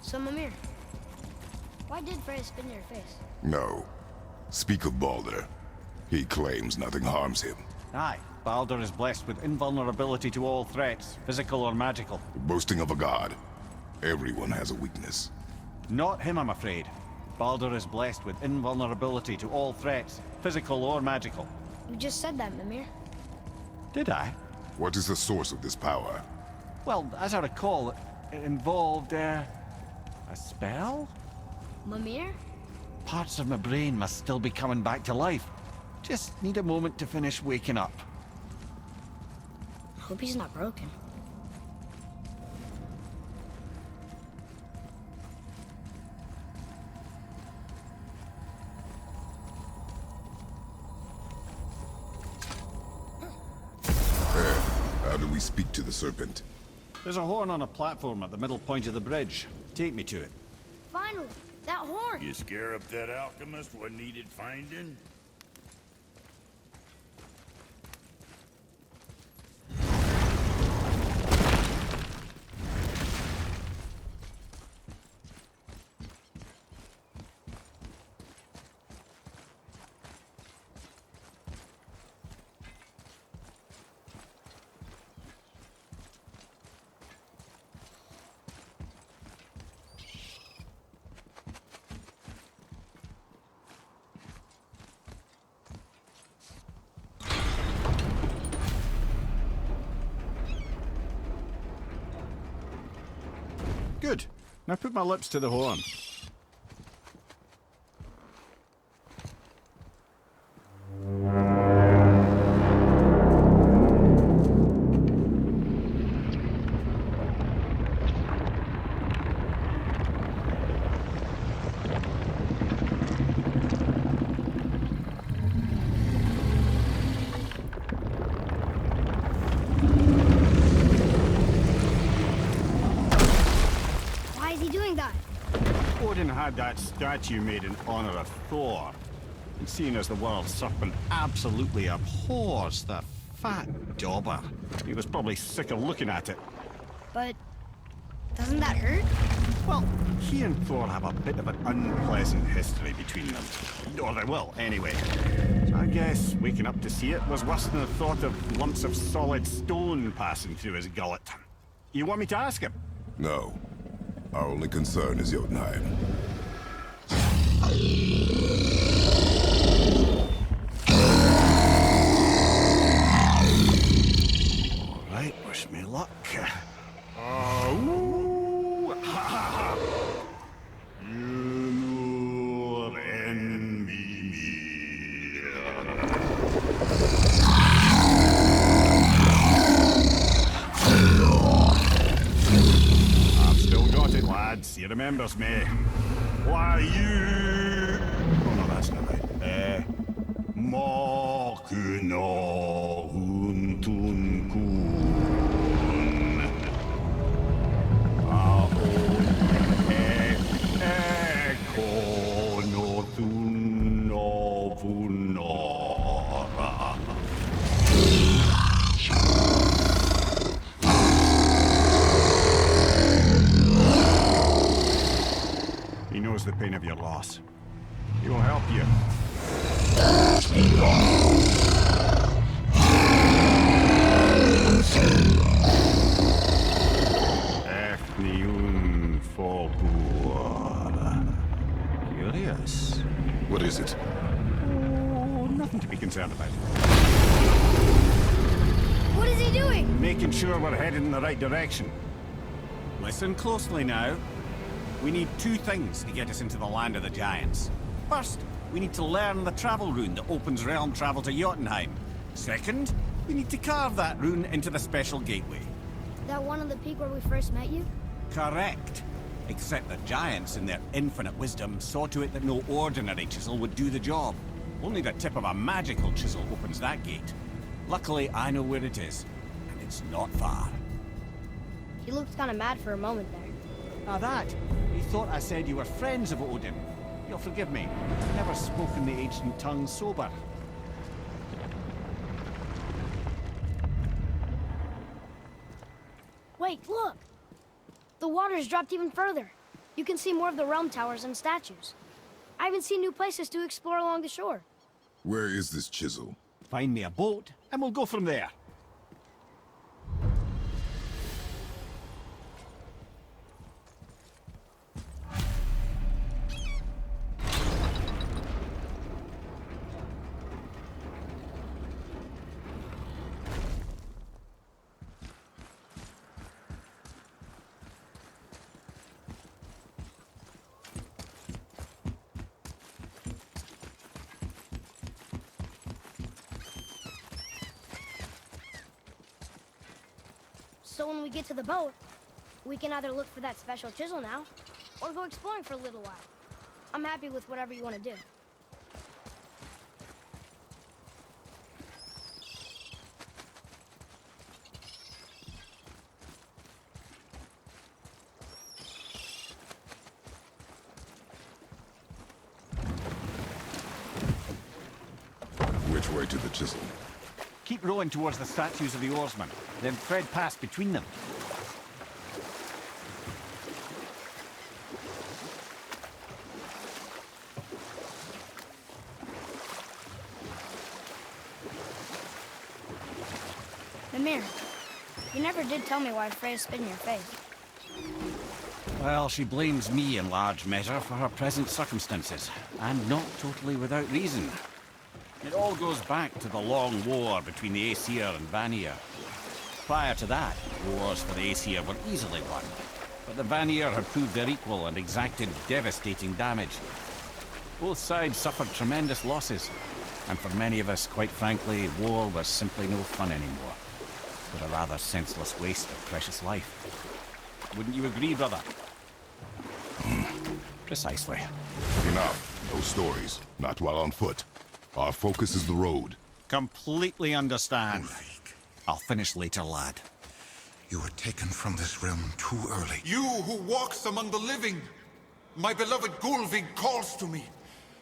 So, Mimir, why did Freya spit in your face? No. Speak of Baldur. He claims nothing harms him. Aye, Baldur is blessed with invulnerability to all threats, physical or magical. Boasting of a god. Everyone has a weakness. Not him, I'm afraid. Baldur is blessed with invulnerability to all threats, physical or magical. You just said that, Mimir. Did I? What is the source of this power? Well, as I recall, it involved, a spell? Mimir? Parts of my brain must still be coming back to life. Just need a moment to finish waking up. Hope he's not broken. How do we speak to the serpent? There's a horn on a platform at the middle point of the bridge. Take me to it. Finally! That horn! You scare up that alchemist what needed finding? Good. Now put my lips to the horn. Why is he doing that? Odin had that statue made in honor of Thor. And seeing as the world serpent absolutely abhors the fat dauber, he was probably sick of looking at it. But doesn't that hurt? Well, he and Thor have a bit of an unpleasant history between them. Or they will, anyway. So I guess waking up to see it was worse than the thought of lumps of solid stone passing through his gullet. You want me to ask him? No. Our only concern is Jotunheim. All right, wish me luck. Oh, ha ha ha! You and me. I've still got it, lads. He remembers me. Why you? Oh no, that's not right. Makuna huntun kun. Ahon ekono tunno vunora. He knows the pain of your loss. He will help you. Efniun Folgur. Curious. What is it? Oh, nothing to be concerned about. What is he doing? Making sure we're headed in the right direction. Listen closely now. We need two things to get us into the land of the giants. First, we need to learn the travel rune that opens realm travel to Jotunheim. Second, we need to carve that rune into the special gateway. That one on the peak where we first met you? Correct. Except the giants, in their infinite wisdom, saw to it that no ordinary chisel would do the job. Only the tip of a magical chisel opens that gate. Luckily, I know where it is, and it's not far. He looked kind of mad for a moment there. Now that, he thought I said you were friends of Odin. You'll forgive me. I've never spoken the ancient tongue sober. Wait, look! The water's dropped even further. You can see more of the realm towers and statues. I even see new places to explore along the shore. Where is this chisel? Find me a boat, and we'll go from there. So when we get to the boat, we can either look for that special chisel now, or go exploring for a little while. I'm happy with whatever you want to do. Which way to the chisel? Keep rowing towards the statues of the oarsmen, then thread past between them. Mimir, you never did tell me why Freya spit in your face. Well, she blames me in large measure for her present circumstances, and not totally without reason. It all goes back to the long war between the Aesir and Vanir. Prior to that, wars for the Aesir were easily won, but the Vanir had proved their equal and exacted devastating damage. Both sides suffered tremendous losses, and for many of us, quite frankly, war was simply no fun anymore, but a rather senseless waste of precious life. Wouldn't you agree, brother? Precisely. Enough. No stories. Not while on foot. Our focus is the road. Completely understand. I'll finish later, lad. You were taken from this realm too early. You who walks among the living! My beloved Gulvig calls to me.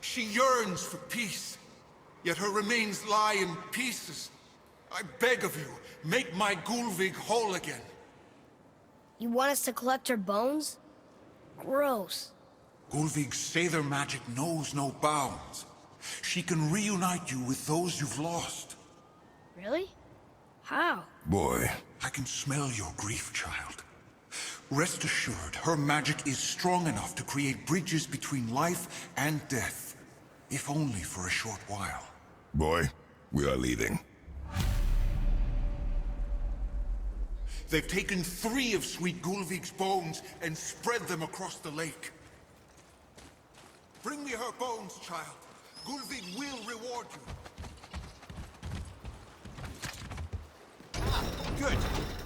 She yearns for peace, yet her remains lie in pieces. I beg of you, make my Gulvig whole again. You want us to collect her bones? Gross. Gulvig's Sather magic knows no bounds. She can reunite you with those you've lost. Really? How? Boy. I can smell your grief, child. Rest assured, her magic is strong enough to create bridges between life and death, if only for a short while. Boy, we are leaving. They've taken 3 of Sweet Gulvig's bones and spread them across the lake. Bring me her bones, child. Gulvig will reward you. Good.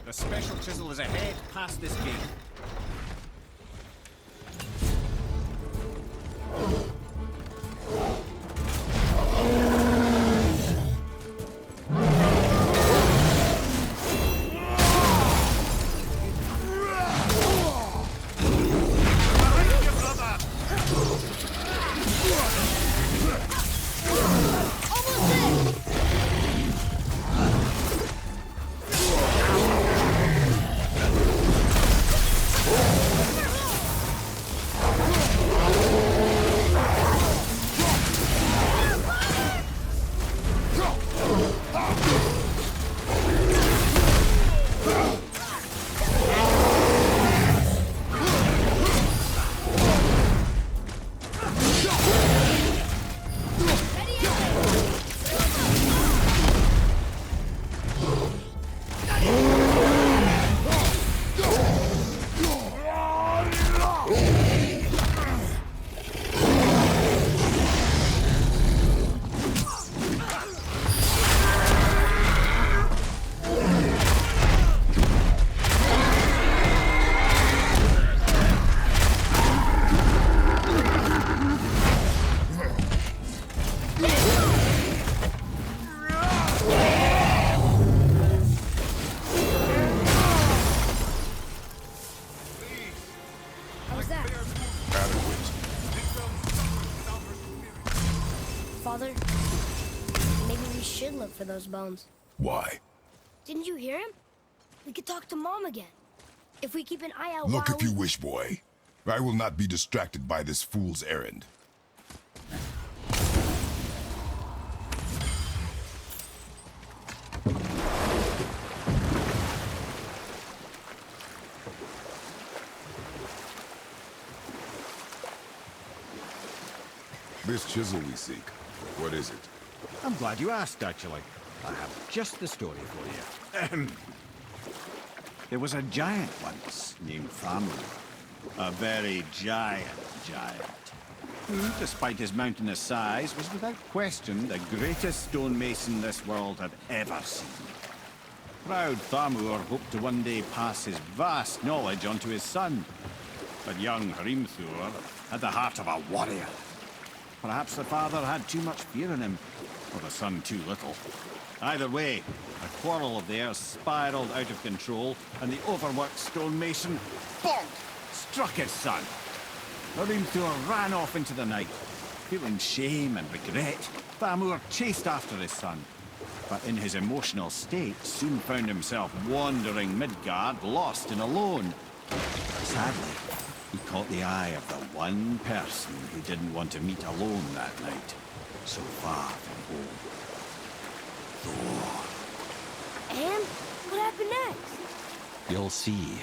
The special chisel is ahead past this gate. Father, maybe we should look for those bones. Why? Didn't you hear him? We could talk to Mom again. If we keep an eye out Look while if you wish, boy. I will not be distracted by this fool's errand. This chisel we seek, what is it? I'm glad you asked, actually. I have just the story for you. There was a giant once named Thamur. A very giant who, despite his mountainous size, was without question the greatest stonemason this world had ever seen. Proud Thamur hoped to one day pass his vast knowledge on to his son. But young Hrimthur had the heart of a warrior. Perhaps the father had too much fear in him, or the son too little. Either way, a quarrel of theirs spiraled out of control, and the overworked stonemason, bonk, struck his son. Hrimthur ran off into the night. Feeling shame and regret, Thamur chased after his son. But in his emotional state, soon found himself wandering Midgard, lost and alone. Sadly, he caught the eye of the one person he didn't want to meet alone that night, so far from home. Thor. And what happened next? You'll see.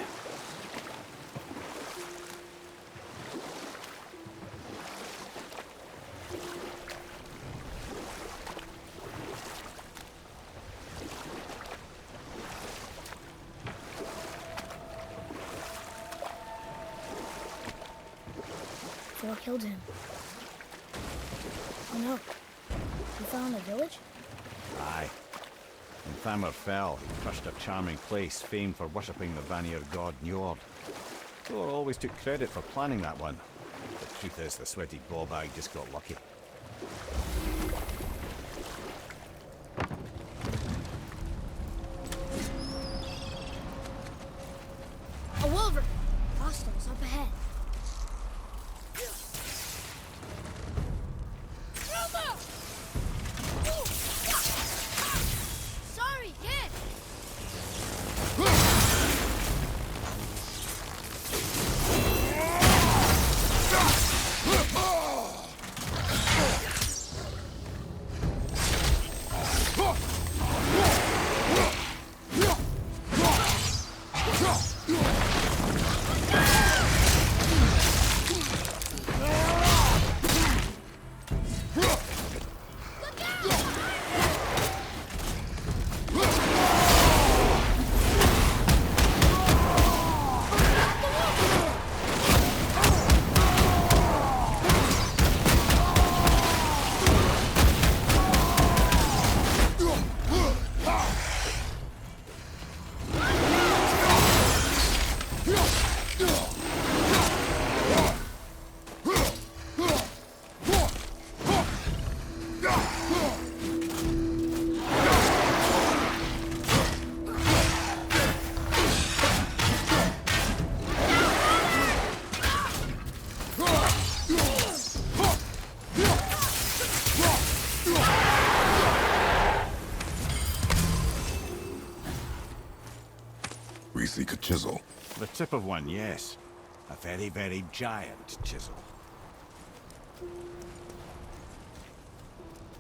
Thor killed him. Oh no. He fell in the village? Aye. When Thamur fell, he crushed a charming place famed for worshipping the Vanir god Njord. Thor always took credit for planning that one. The truth is, the sweaty ballbag just got lucky. A wolverine! Hostiles up ahead. Sorry, kid! We seek a chisel. The tip of one, yes. A very, very giant chisel.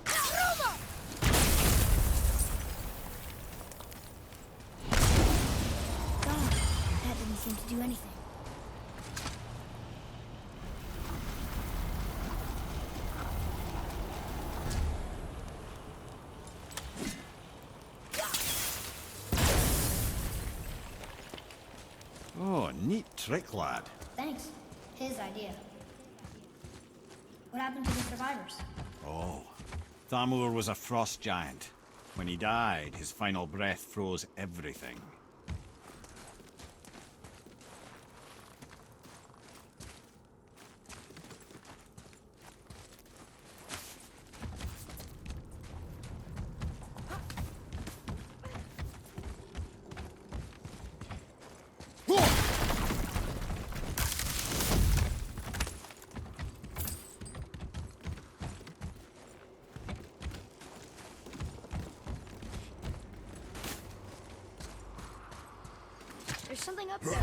God, that didn't seem to do anything. Oh, neat trick, lad. Thanks. His idea. What happened to the survivors? Oh, Thamur was a frost giant. When he died, his final breath froze everything. There's something up there.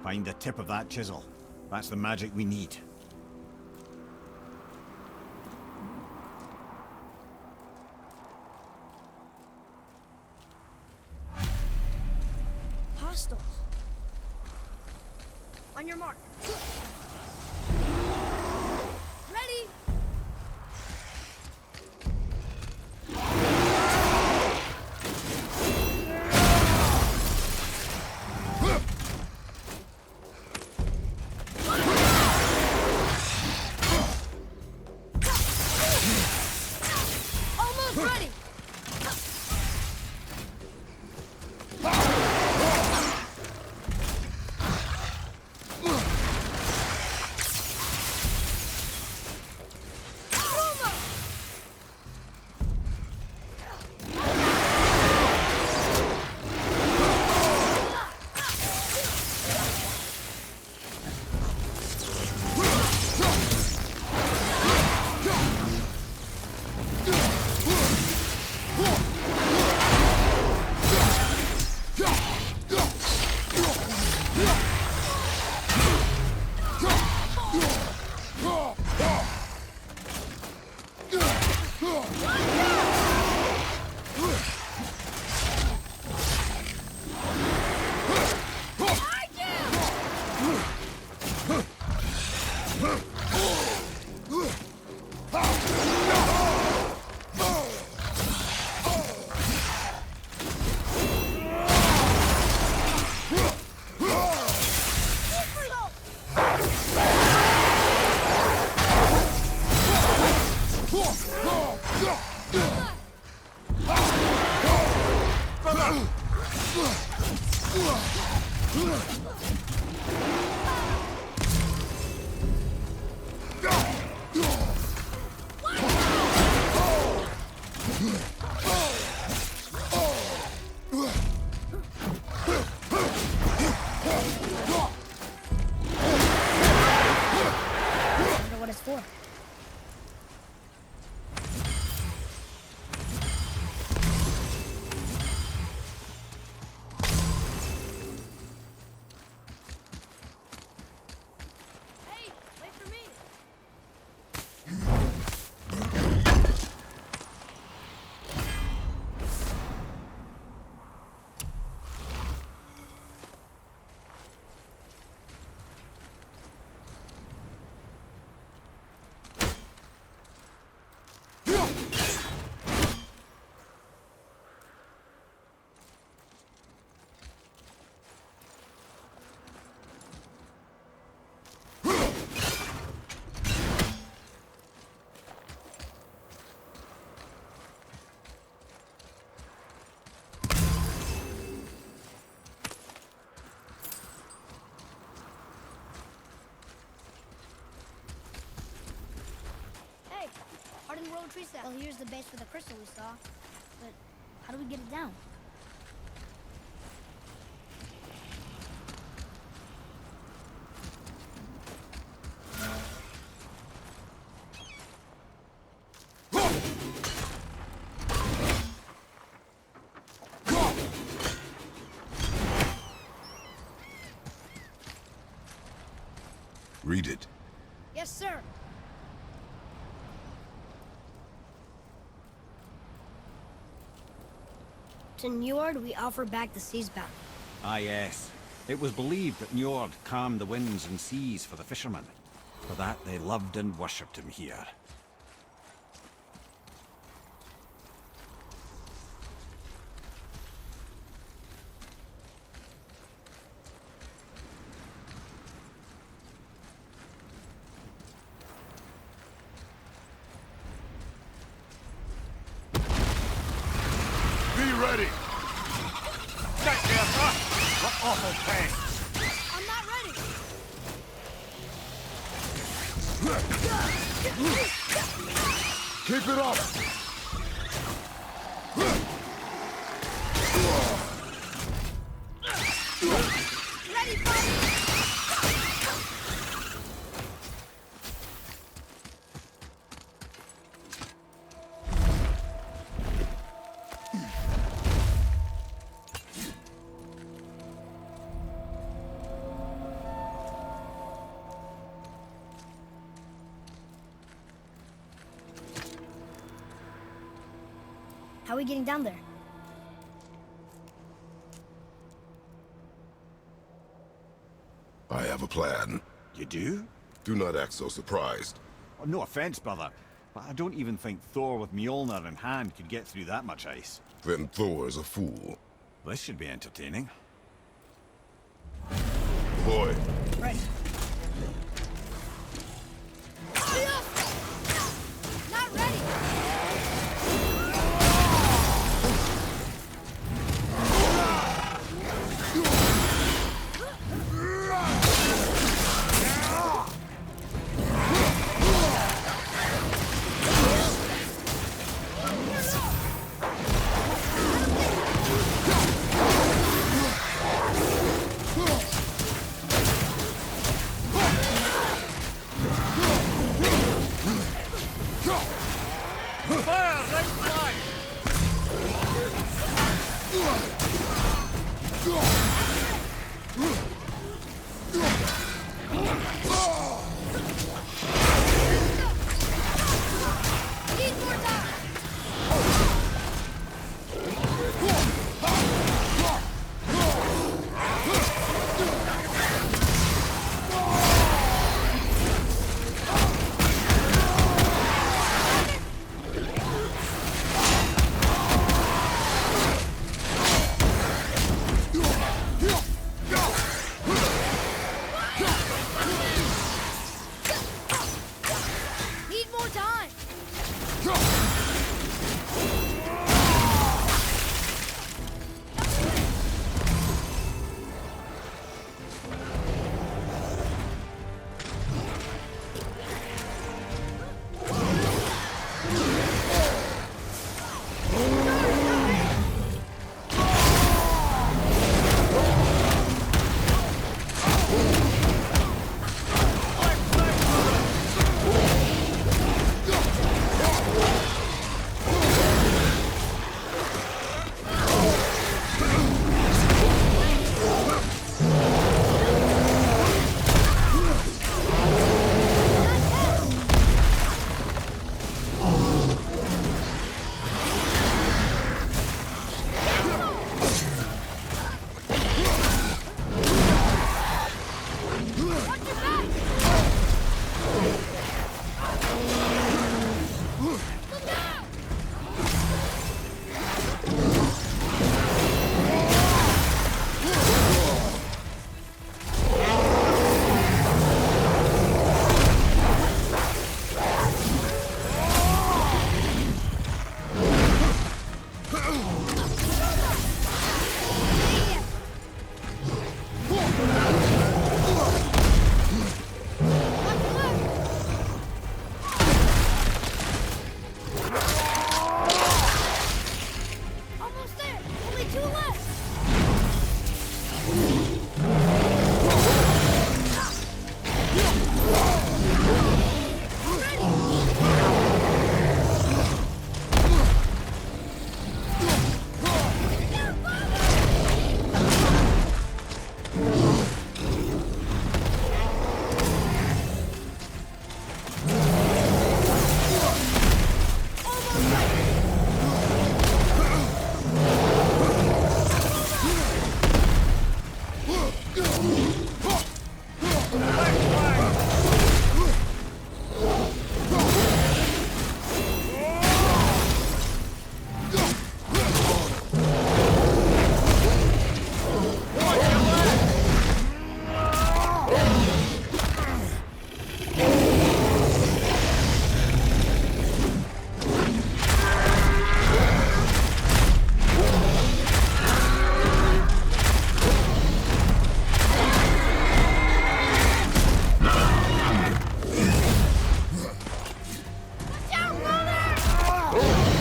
Find the tip of that chisel. That's the magic we need. Hostiles. On your mark. Ready? Almost ready. Wonder what it's for. Hey, wait for me. Hey, Arden Road tree cell. Well, here's the base for the crystal we saw. But how do we get it down? Read it. Yes, sir. To Njord, we offer back the sea's bounty. Ah, yes. It was believed that Njord calmed the winds and seas for the fishermen. For that, they loved and worshipped him here. Be ready! Get there, sir! What awful pain! I'm not ready. Keep it up! Ready, buddy. How are we getting down there? I have a plan. You do? Do not act so surprised. Oh, no offense, brother, but I don't even think Thor with Mjolnir in hand could get through that much ice. Then Thor's a fool. This should be entertaining. Boy, Right. Not ready! Need more time! Need more time! Watch your back! Look out! Watch your left! Almost there! Only two left! Watch out, brother!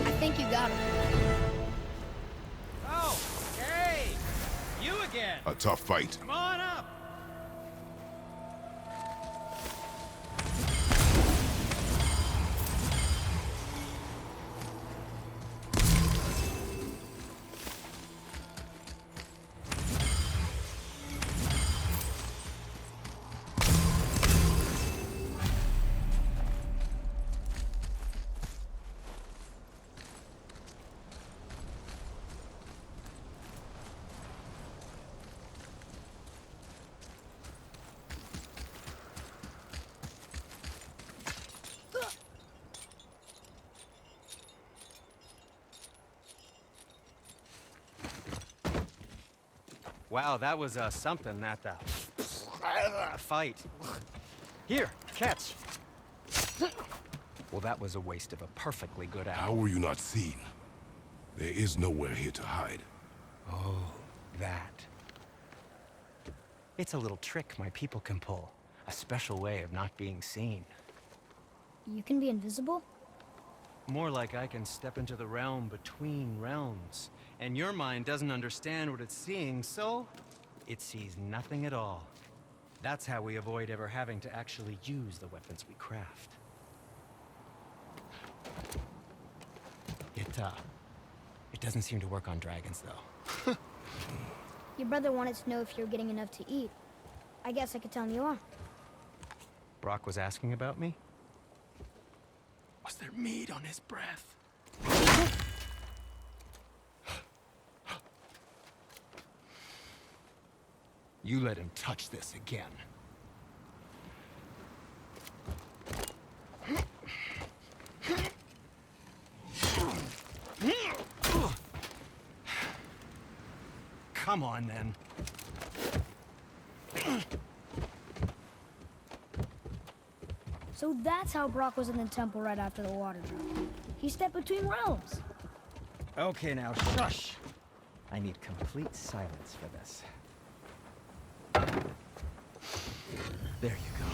I think you got him. Oh, hey! You again! a tough fight. Come on up! Wow, that was something, that fight. Here, catch. Well, that was a waste of a perfectly good How hour. were you not seen? There is nowhere here to hide. Oh, that. It's a little trick my people can pull. A special way of not being seen. You can be invisible? More like I can step into the realm between realms. And your mind doesn't understand what it's seeing, so it sees nothing at all. That's how we avoid ever having to actually use the weapons we craft. It doesn't seem to work on dragons, though. Your brother wanted to know if you're getting enough to eat. I guess I could tell him you are. Brock was asking about me? Was there meat on his breath? You let him touch this again. Come on, then. So that's how Brock was in the temple right after the water drop. He stepped between realms. Okay, now shush. I need complete silence for this. There you go.